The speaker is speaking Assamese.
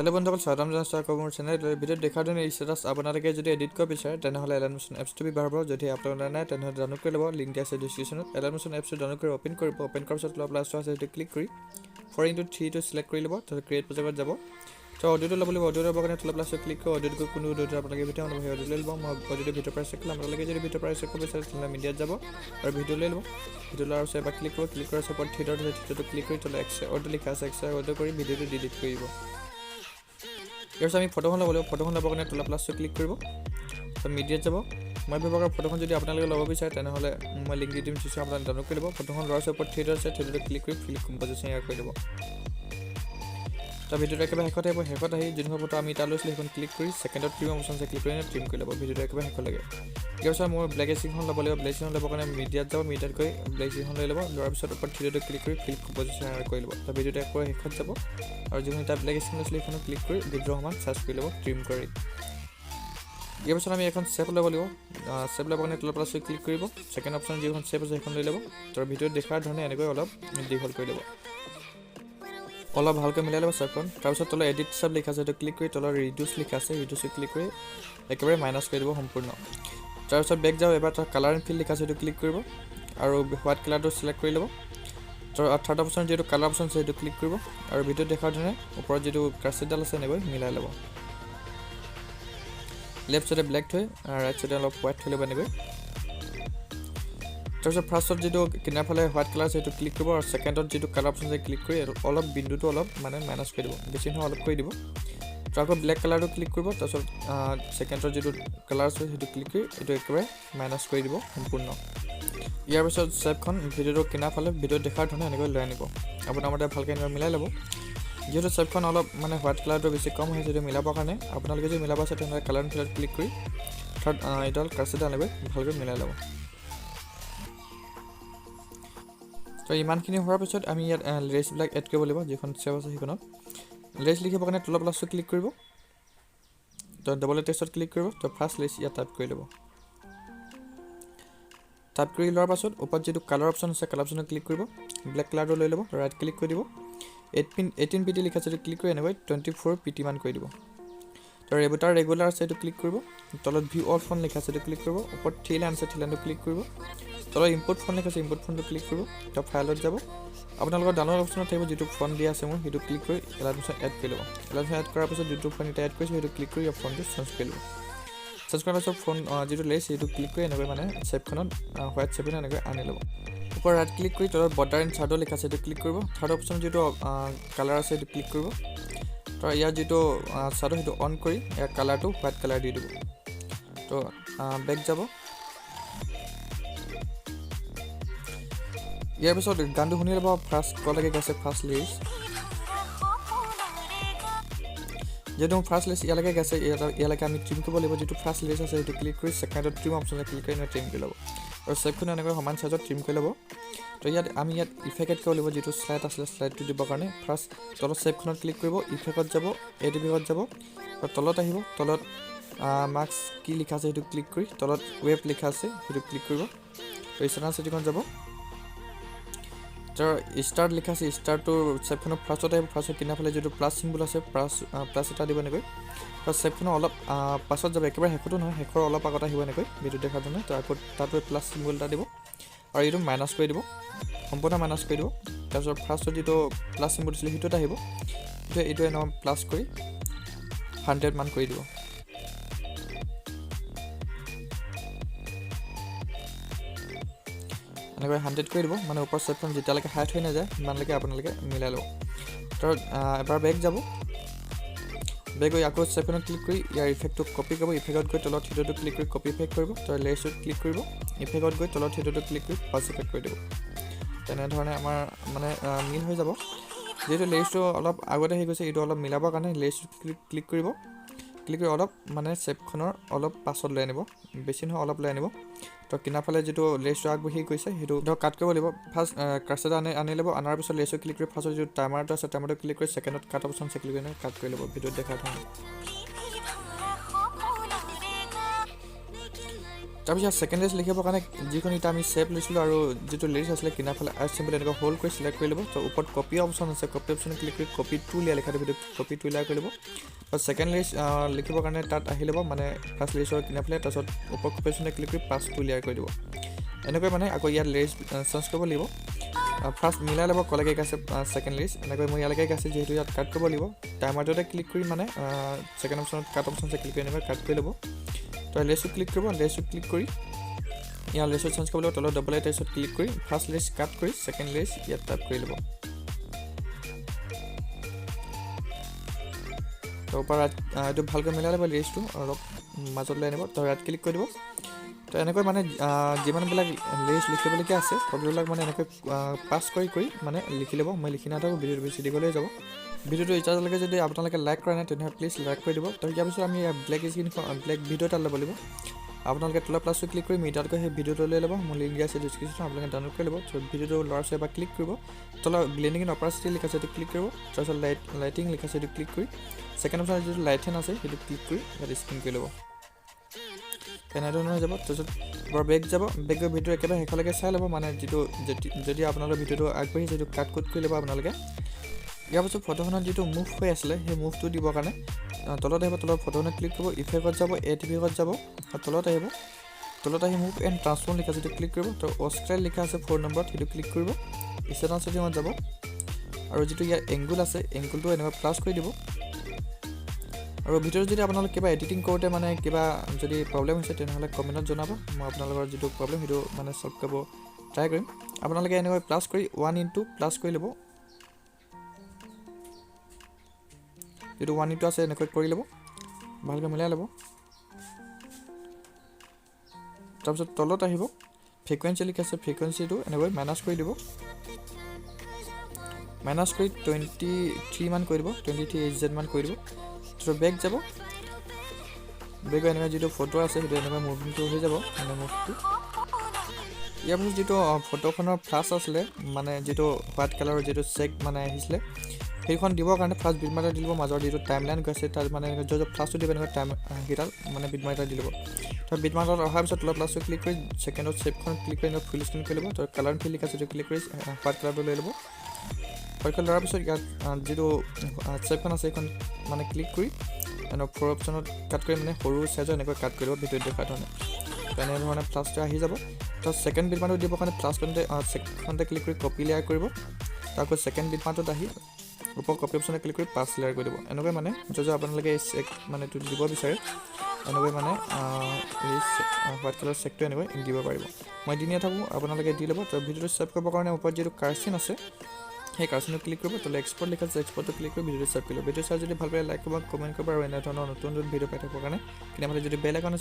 हेलो बंधुসকল স্বাগতম জনাইছোঁ আকৌ মোৰ চেনেলত ভিডিঅ'ত দেখাৰ ধৰণে ষ্টেটাছ আপোনালোকে যদি এডিট কৰিব বিচাৰে তেনেহ'লে এলাইনমেশ্যন এপছটো ব্যৱহাৰ কৰিব যদি আপোনালোকৰ নাই তেনেহ'লে ডাউনলোড কৰি ল'ব লিংক দিয়া আছে ডিছক্ৰিপশ্যনত এলাইনমেশ্যন এপছটো ডাউনলোড কৰি অ'পেন কৰিব অ'পেন কৰাৰ পিছত প্লাছটো আছে সেইটো ক্লিক কৰি 4:3 টো চিলেক্ট কৰি ল'ব তাৰপিছত ক্ৰিয়েট প্ৰজেক্টত যাব তো অডিঅ'টো ল'ব লাগিব অডিঅ'টো ল'বৰ কাৰণে প্লাছটো ক্লিক কৰি অডিঅ'টো কোনো অডিঅ'টো আপোনালোকে ভিডিঅ' বনাব সেই অডিঅ' লৈ ল'ব মই অডিঅ'টো ভিডিঅ' পৰা চেক কৰিম আপোনালোকে যদি ভিডিঅ' পৰা চেক কৰিব বিচাৰে তেনেহ'লে মিডিয়াত যাব আৰু ভিডিঅ' লৈ ল'ব ভিডিঅ' লোৱাৰ পিছত এবাৰ ক্লিক কৰিব ক্লিক কৰাৰ পিছত থিয়েটাৰটো ক্লিক কৰি তলত অডিঅ' লিখা আছে অডিঅ' কৰি ভিডিঅ'টো ডিলিট কৰি দিব ইয়াৰ পিছত আমি ফটোখন ল'ব লাগিব ফটোখন ল'বৰ কাৰণে তলৰ প্লাছটো ক্লিক কৰিব তো মিডিয়াত যাব মই ব্যৱহাৰ কৰা ফটোখন যদি আপোনালোকে ল'ব বিচাৰে তেনেহ'লে মই লিংক দি দিম আপোনালোকে ডাউনলোড কৰি ল'ব ফটোখন লোৱাৰ পিছত থিয়েটাৰ আছে থিয়েটাৰটো ক্লিক কৰি ফিল্ড কম্প'জিশ্যন ইয়াৰ কৰি দিব তো ভিডিঅ'টো একেবাৰে শেষত আহিব শেষত আহি যোনখন ফটো আমি তাত লৈছিলোঁ সেইখন ক্লিক কৰি ছেকেণ্ডত ট্ৰিম অপশ্যন আছে ক্লিক কৰি ট্ৰিম কৰি ল'ব ভিডিঅ'টো একেবাৰে শেষত লাগে ইয়াৰ পিছত মোৰ ব্লেক এচিংখন ল'ব লাগিব ব্লেক এচিংখন ল'বৰ কাৰণে মিডিয়াত যাব মিডিয়াত গৈ ব্লেক এচিংখন লৈ ল'ব লোৱাৰ পিছত ওপৰত থিয়েটাৰটো ক্লিক কৰি ফিল্ড কম্প'জিশ্যন ইয়াৰ কৰি ল'ব তো ভিডিঅ'টো একেবাৰে শেষত যাব আৰু যিখন তাত ব্লেক এচিং লৈছিলোঁ সেইখনো ক্লিক কৰি ভিডিঅ' সমান চাৰ্চ কৰি ল'ব ট্ৰিম কৰি ইয়াৰ পিছত আমি এখন শ্বেপ ল'ব লাগিব শ্বেপ ল'বৰ কাৰণে তলৰ প্লাছটো ক্লিক কৰিব ছেকেণ্ড অপশ্যন যিখন শ্বেপ আছে সেইখন লৈ ল'ব তো ভিডিঅ'ত দেখাৰ ধৰণে এনেকৈ অলপ দীঘল কৰি ল'ব অলপ ভালকৈ মিলাই ল'ব শ্বেপখন তাৰপিছত তলৰ এডিট শ্বেপ লিখা আছে সেইটো ক্লিক কৰি তলৰ ৰিডিউচ লিখা আছে ৰিডিউচত ক্লিক কৰি একেবাৰে মাইনাছ কৰি দিব সম্পূৰ্ণ তাৰপিছত বেক যাওঁ এবাৰ তাৰ কালাৰ এণ্ড ফিল লিখা আছে সেইটো ক্লিক কৰিব আৰু হোৱাইট কালাৰটো চিলেক্ট কৰি ল'ব তো থাৰ্ড অপশ্যন যিটো কালাৰ অপশ্যন আছে সেইটো ক্লিক কৰিব আৰু ভিডিঅ'ত দেখাৰ ধৰণে ওপৰত যিটো কাৰ্চিডাল আছে এনেকৈ মিলাই ল'ব লেফ্ট চাইডে ব্লেক থৈ ৰাইট চাইডে অলপ হোৱাইট থৈ ল'ব এনেকৈ তাৰপিছত ফাৰ্ষ্টত যিটো কিনাৰ ফালে হোৱাইট কালাৰ আছে সেইটো ক্লিক কৰিব আৰু ছেকেণ্ডত যিটো কালাৰ অপশ্যন আছে ক্লিক কৰি অলপ বিন্দুটো অলপ মানে মাইনাছ কৰি দিব বেছি নহয় অলপ কৰি দিব তো আকৌ ব্লেক কালাৰটো ক্লিক কৰিব তাৰপিছত ছেকেণ্ডৰ যিটো কালাৰ আছে সেইটো ক্লিক কৰি এইটো একেবাৰে মাইনাছ কৰি দিব সম্পূৰ্ণ ইয়াৰ পিছত শ্বেপখন ভিডিঅ'টো কিনাৰ ফালে ভিডিঅ'ত দেখাৰ ধৰণে এনেকৈ লৈ আনিব আপোনাৰ মতে ভালকৈ এনেকৈ মিলাই ল'ব যিহেতু শ্বেপখন অলপ মানে হোৱাইট কালাৰটো বেছি কম হৈছে সেইটো মিলাবৰ কাৰণে আপোনালোকে যদি মিলাব আছে তেনেহ'লে কালাৰ ফিলত ক্লিক কৰি থাৰ্ড এইডাল কাৰ্চিডাল এনেকৈ ভালকৈ মিলাই ল'ব তো ইমানখিনি হোৱাৰ পিছত আমি ইয়াত লেছবিলাক এড কৰিব লাগিব যিখন শ্বেপ আছে সেইখনত লেছ লিখিবৰ কাৰণে তলৰ প্লাছটো ক্লিক কৰিব তো ডাবল টেক্সটত ক্লিক কৰিব তো ফাৰ্ষ্ট লেছ ইয়াত টাইপ কৰি ল'ব টাইপ কৰি লোৱাৰ পাছত ওপৰত যিটো কালাৰ অপশ্যন আছে কালাৰ অপশ্যনত ক্লিক কৰিব ব্লেক কালাৰটো লৈ ল'ব ৰাইট ক্লিক কৰি দিব 18 পিটি লিখা আছে সেইটো ক্লিক কৰি এনেকৈ 24 পিটি মান কৰি দিব তো তাৰ ৰেগুলাৰ আছে সেইটো ক্লিক কৰিব তলত ভিউ অল ফোন লিখা আছে সেইটো ক্লিক কৰিব ওপৰত থ্ৰী লাইন আছে থ্ৰী লাইনটো ক্লিক কৰিব তলত ইম্পৰ্ট ফোন লিখা আছে ইম্পৰ্ট ফোনটো ক্লিক কৰিব তো ফাইলত যাব আপোনালোকৰ ডাউনলোড অপশ্যনত থাকিব যিটো ফোন দিয়া আছে মোৰ সেইটো ক্লিক কৰি এলাইনমেশ্যন এড কৰি ল'ব এলাইনমেশ্যন এড কৰাৰ পিছত যিটো ফোন এটা এড কৰিছোঁ সেইটো ক্লিক কৰি ফোনটো চেঞ্জ কৰি ল'ব চেঞ্জ কৰাৰ পাছত ফোন যিটো লেছ সেইটো ক্লিক কৰি এনেকৈ মানে শ্বেপখনত হোৱাইট শ্বেপত এনেকৈ আনি ল'ব ওপৰত ৰাইট ক্লিক কৰি তলত বৰ্ডাৰ এণ্ড শ্বাডো লিখা আছে সেইটো ক্লিক কৰিব থাৰ্ড অপশ্যন যিটো কালাৰ আছে সেইটো ক্লিক কৰিব তো ইয়াৰ যিটো শ্বাডো সেইটো অন কৰি ইয়াৰ কালাৰটো হোৱাইট কালাৰ দি দিব তো বেক যাব ইয়াৰ পিছত গানটো শুনি ল'ব ফাৰ্ষ্ট কলৈকে গৈছে ফাৰ্ষ্ট লিৰিক্স যেহেতু ফাৰ্ষ্ট লিৰিক্স ইয়ালৈকে গৈছে ইয়ালৈকে আমি ট্ৰিম কৰিব লাগিব যিটো ফাৰ্ষ্ট লিৰিক্স আছে সেইটো ক্লিক কৰি ছেকেণ্ডত ট্ৰিম অপশ্যনত ক্লিক কৰি ট্ৰিম কৰি ল'ব আৰু শ্বেপখন এনেকৈ সমান চাইজত ট্ৰিম কৰি ল'ব তো আমি ইয়াত ইফেক্ট এড কৰিব লাগিব যিটো শ্লাইড আছিলে শ্লাইডটো দিবৰ কাৰণে ফাৰ্ষ্ট তলত শ্বেপখনত ক্লিক কৰিব ইফেক্টত যাব এড ইফেক্টত যাব আৰু তলত আহিব তলত মাৰ্কছ কি লিখা আছে সেইটো ক্লিক কৰি তলত ৱেব লিখা আছে সেইটো ক্লিক কৰিব তো ষ্টাৰ চিটিখন যাব তাৰ ষ্টাৰ্ট লিখা আছে ষ্টাৰটো শ্বেপখনৰ ফাৰ্ষ্টত আহিব ফাৰ্ষ্টত কিনাৰ ফালে যিটো প্লাছ চিম্বল আছে প্লাছ এটা দিব এনেকৈ তাৰ শ্বেপখনৰ অলপ পাছত যাব একেবাৰে শেষতো নহয় শেষৰ অলপ আগত আহিব এনেকৈ ভিডিঅ' দেখাৰ ধৰণে তো আকৌ তাতো প্লাছ চিম্বল এটা দিব আৰু এইটো মাইনাছ কৰি দিব সম্পূৰ্ণ মাইনাছ কৰি দিব তাৰপিছত ফাৰ্ষ্টত যিটো প্লাছ চিম্বল দিছিলে সেইটোত আহিব এইটো এনেকৈ প্লাছ কৰি 100 মান কৰি দিব এনেকৈ 100 কৰি দিব মানে ওপৰ শ্বেপখন যেতিয়ালৈকে হাইট হৈ নাযায় সিমানলৈকে আপোনালোকে মিলাই ল'ব তো এবাৰ বেক যাব বেক গৈ আকৌ শ্বেপখনত ক্লিক কৰি ইয়াৰ ইফেক্টটো কপি কৰিব ইফেক্টত গৈ তলত থিয়েটাৰটো ক্লিক কৰি কপি ইফেক্ট কৰিব তো লেয়াৰছত ক্লিক কৰিব ইফেক্টত গৈ তলত থিয়েটাৰটো ক্লিক কৰি ফাৰ্ষ্ট ইফেক্ট কৰি দিব তেনেধৰণে আমাৰ মানে মিল হৈ যাব যিহেতু লেয়াৰটো অলপ আগতে আহি গৈছে এইটো অলপ মিলাবৰ কাৰণে লেয়াৰছত ক্লিক কৰিব ক্লিক কৰি অলপ মানে শ্বেপখনৰ অলপ পাছত লৈ আনিব বেছি নহয় অলপ লৈ আনিব তো কিনাৰ ফালে যিটো লেছটো আগবাঢ়ি গৈছে সেইটো কাট কৰিব লাগিব ফাৰ্ষ্ট কাৰ্চৰটো আনি ল'ব অনাৰ পিছত লেছটো ক্লিক কৰি ফাৰ্ষ্টত যিটো টাইমাৰটো আছে টাইমাৰটো ক্লিক কৰি ছেকেণ্ডত কাট অপশ্যন ক্লিক কৰি কাট কৰি ল'ব ভিডিঅ'ত দেখাৰ ধৰণে তাৰপিছত ছেকেণ্ড লেয়াৰ লিখিবৰ কাৰণে যিখন ইটা আমি শ্বেপ লৈছিলোঁ আৰু যিটো লিষ্ট আছিলে কিনাৰ ফালে আৰ্ট চিম্বল এনেকুৱা হোল্ড কৰি চিলেক্ট কৰি ল'ব। তো ওপৰত কপি অপশ্যন আছে, কপি অপশ্যন ক্লিক কৰি কপি টু লেয়াৰ লিখা দিব, কপি টু লেয়াৰ কৰি ল'ব। তো ছেকেণ্ড লিষ্ট লিখিবৰ কাৰণে তাত আহি ল'ব, মানে ফাৰ্ষ্ট লিষ্টৰ কিনাৰ ফালে, তাৰপিছত ওপৰত কপি অপশ্যনে ক্লিক কৰি পাছ টু লেয়াৰ কৰি দিব। এনেকৈ মানে আকৌ ইয়াত লিষ্ট চেঞ্জ কৰিব লাগিব। ফাৰ্ষ্ট মিলাই ল'ব কলেকে আছে ছেকেণ্ড লিষ্ট, এনেকৈ মই ইয়ালৈকে আছে যিহেতু ইয়াত কাট কৰিব লাগিব। টাইমাৰটোতে ক্লিক কৰি মানে ছেকেণ্ড অপশ্যনত কাট অপশ্যনছে ক্লিক কৰি এনেকৈ কাট কৰি ল'ব। তো লেচটো ক্লিক কৰিব, লেচটো ক্লিক কৰি ইয়াৰ লেচটো চেঞ্জ কৰিব লাগিব, তলত ডবল টাইছত ক্লিক কৰি ফাৰ্ষ্ট লেচ কাট কৰি ছেকেণ্ড লেচ ইয়াত টাইপ কৰি ল'ব। তো ওপৰত এইটো ভালকৈ মিলাই ল'ব, লেচটো অলপ মাজত লৈ আনিব, তো ৰাইট ক্লিক কৰি দিব। তো এনেকৈ মানে যিমানবিলাক লেচ লিখিবলগীয়া আছে সকলোবিলাক মানে এনেকৈ পাছ কৰি মানে লিখি ল'ব। মই লিখি নাথাকোঁ, ভিডিঅ'টো বেছি দীঘলৈ যাব। ভিডিঅ'টো এতিয়ালৈকে যদি আপোনালোকে লাইক কৰা নাই তেনেহ'লে প্লিজ লাইক কৰি দিব। তো ইয়াৰ পিছত আমি ব্লেক স্ক্ৰীনখন ব্লেক ভিডিঅ' এটা ল'ব লাগিব। আপোনালোকে তলৰ প্লাছটো ক্লিক কৰি মিটাৰকৈ সেই ভিডিঅ'টো লৈ ল'ব, মোৰ লিংক দিয়া আছে ডিছক্ৰিপশ্যনত, আপোনালোকে ডাউনলোড কৰি ল'ব। তো ভিডিঅ'টো লোৱাৰ পিছত এবাৰ ক্লিক কৰিব, তলৰ ব্লেণ্ডিং ইন অপাৰেচিটি লিখা আছে সেইটো ক্লিক কৰিব, তাৰপিছত লাইটিং লিখা আছে সেইটো ক্লিক কৰি ছেকেণ্ড অপশ্যন যিটো লাইট হেণ্ড আছে সেইটো ক্লিক কৰি ইয়াত স্ক্ৰীন কৰি ল'ব। এনেধৰণৰ হৈ যাব। তাৰপিছত এবাৰ বেক যাব, বেক গৈ ভিডিঅ' একেবাৰে শেষলৈকে চাই ল'ব, মানে যিটো যদি আপোনালোকৰ ভিডিঅ'টো আগবাঢ়িছে সেইটো কাট কৰি ল'ব আপোনালোকে। ইয়াৰ পাছত ফটোখনত যিটো মুভ হৈ আছিলে সেই মুভটো দিবৰ কাৰণে তলত আহিব, তলত ফটোখনত ক্লিক কৰিব, ইফেক্টত যাব, এড ইফেক্টত যাব, তলত আহিব, তলত আহি মুভ এণ্ড ট্ৰান্সফৰ্ম লিখা আছে সেইটো ক্লিক কৰিব। তো অস্ক্ৰাইল লিখা আছে 4 নম্বৰত সেইটো ক্লিক কৰিব, ইষ্টেটাছ ছেটিঙত যাব আৰু যিটো ইয়াৰ এংগুল আছে এংগুলটো এনেকৈ প্লাছ কৰি দিব। আৰু ভিডিঅ'ত যদি আপোনালোকে কিবা এডিটিং কৰোঁতে মানে কিবা যদি প্ৰব্লেম হৈছে তেনেহ'লে কমেণ্টত জনাব, মই আপোনালোকৰ যিটো প্ৰব্লেম সেইটো মানে ছল্ভ কৰিব ট্ৰাই কৰিম। আপোনালোকে এনেকৈ প্লাছ কৰি 1 ইনটু প্লাছ কৰি ল'ব, যিটো 1 ইনটু আছে এনেকৈ কৰি ল'ব, ভালকৈ মিলাই ল'ব। তাৰপিছত তলত আহিব, ফ্ৰিকুৱেঞ্চি লিখা আছে ফ্ৰিকুৱেঞ্চিটো এনেকৈ মাইনাছ কৰি দিব, মাইনাছ কৰি 23 মান কৰি দিব, 23 HZ মান কৰি দিব। তাৰপিছত বেক যাব, বেক এনেকৈ যিটো ফটো আছে সেইটো এনেকৈ মুভিংটো হৈ যাব, মানে মুভটো। ইয়াৰ পিছত যিটো ফটোখনৰ ফ্লাছ আছিলে মানে যিটো হোৱাইট কালাৰৰ যিটো চেক মানে আহিছিলে সেইখন দিবৰ কাৰণে ফাৰ্ষ্ট বিটমাৰ্ক এটা দি ল'ব, মাজৰ যিটো টাইম লাইন গৈ আছে তাত মানে য'ত ফ্লাছটো দিব এনেকৈ টাইম কেইডাল মানে বিটমাৰ্ক এটা দি ল'ব। তো বিটমাৰ্কত অহাৰ পিছত তলৰ প্লাছটো ক্লিক কৰি ছেকেণ্ডত শ্বেপখন ক্লিক কৰি এনেকৈ ফুল স্ক্ৰীন কৰি ল'ব। তো কালাৰ ফিল লিখা আছে সেইটো ক্লিক কৰি হোৱাইট কালাৰটো লৈ ল'ব। হোৱাইট কালাৰ লোৱাৰ পিছত ইয়াত যিটো শ্বেপখন আছে সেইখন মানে ক্লিক কৰি এনেকৈ 4 অপশ্যনত কাট কৰি মানে সৰু চাইজৰ এনেকৈ কাট কৰি ল'ব ভিডিঅ'ত দেখাৰ ধৰণে। তেনেধৰণে প্লাছটো আহি যাব। তো ছেকেণ্ড বিটমাৰ্কটো দিবৰ কাৰণে প্লাছখনতে ক্লিক কৰি কপি লেয়াৰ কৰিব, তাৰপিছত ছেকেণ্ড বিটমাৰ্কটোত আহি ওপৰ কপি অপশ্যনে ক্লিক কৰি 5 লেয়াৰ কৰি দিব। এনেকৈ মানে যদি আপোনালোকে এই চেক মানে এইটো দিব বিচাৰে এনেকৈ মানে এই হোৱাইট কালাৰ চেকটো এনেকৈ দিব পাৰিব। মই দি নাথাকোঁ, আপোনালোকে দি ল'ব। তো ভিডিঅ'টো ছেভ কৰিবৰ কাৰণে ওপৰত যিটো কাৰ্চিন আছে সেই কাৰ্চিনটো ক্লিক কৰিব, তো এক্সপৰ্ট লিখা আছে এক্সপৰ্টটো ক্লিক কৰি ভিডিঅ'টো ছেভ কৰি ল'ব। ভিডিঅ' চাই যদি ভাল পায় লাইক কৰিব, কমেণ্ট কৰিব আৰু এনেধৰণৰ নতুন ভিডিঅ' পাই থাকিবৰ কাৰণে কিনাফালে যদি বেল আইকন আছে